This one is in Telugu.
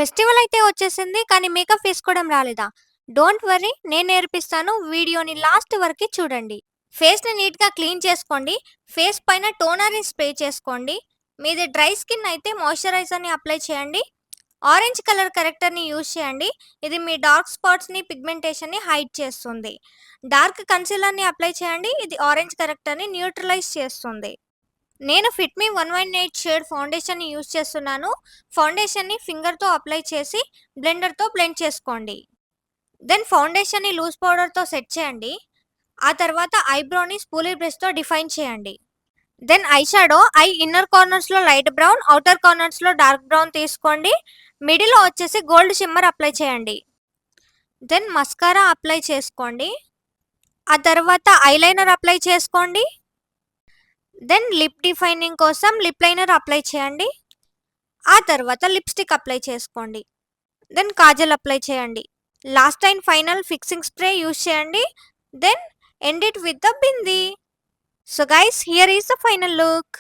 ఫెస్టివల్ అయితే వచ్చేసింది. కానీ మేకప్ వేసుకోవడం రాలేదా? డోంట్ వర్రీ, నేను నేర్పిస్తాను. వీడియోని లాస్ట్ వరకి చూడండి. ఫేస్‌ని నీట్‌గా క్లీన్ చేసుకోండి. ఫేస్ పైన టోనర్‌ని స్ప్రే చేసుకోండి. మీది డ్రై స్కిన్ అయితే మాయిశ్చరైజర్‌ని అప్లై చేయండి. ఆరెంజ్ కలర్ కరెక్టర్‌ని యూజ్ చేయండి. ఇది మీ డార్క్ స్పాట్స్‌ని, పిగ్మెంటేషన్‌ని హైడ్ చేస్తుంది. డార్క్ కన్సీలర్‌ని అప్లై చేయండి. ఇది ఆరెంజ్ కరెక్టర్‌ని న్యూట్రలైజ్ చేస్తుంది. నేను ఫిట్‌మి 118 షేడ్ ఫౌండేషన్‌ని యూజ్ చేస్తున్నాను. ఫౌండేషన్‌ని ఫింగర్‌తో అప్లై చేసి బ్లెండర్‌తో బ్లెండ్ చేసుకోండి. దెన్ ఫౌండేషన్‌ని లూజ్ పౌడర్‌తో సెట్ చేయండి. ఆ తర్వాత ఐబ్రోని స్పూలీ బ్రష్‌తో డిఫైన్ చేయండి. దెన్ ఐ షాడో ఇన్నర్ కార్నర్స్‌లో లైట్ బ్రౌన్, ఔటర్ కార్నర్స్‌లో డార్క్ బ్రౌన్ తీసుకోండి. మిడిల్‌లో వచ్చేసి గోల్డ్ షిమ్మర్ అప్లై చేయండి. దెన్ మస్కారా అప్లై చేసుకోండి. ఆ తర్వాత ఐలైనర్ అప్లై చేసుకోండి. దెన్ లిప్ డిఫైనింగ్ కోసం లిప్ లైనర్ అప్లై చేయండి. ఆ తర్వాత లిప్‌స్టిక్ అప్లై చేసుకోండి. దెన్ కాజల్ అప్లై చేయండి. Last and final fixing spray use చేయండి. Then end it with the bindi. So guys, here is the final look.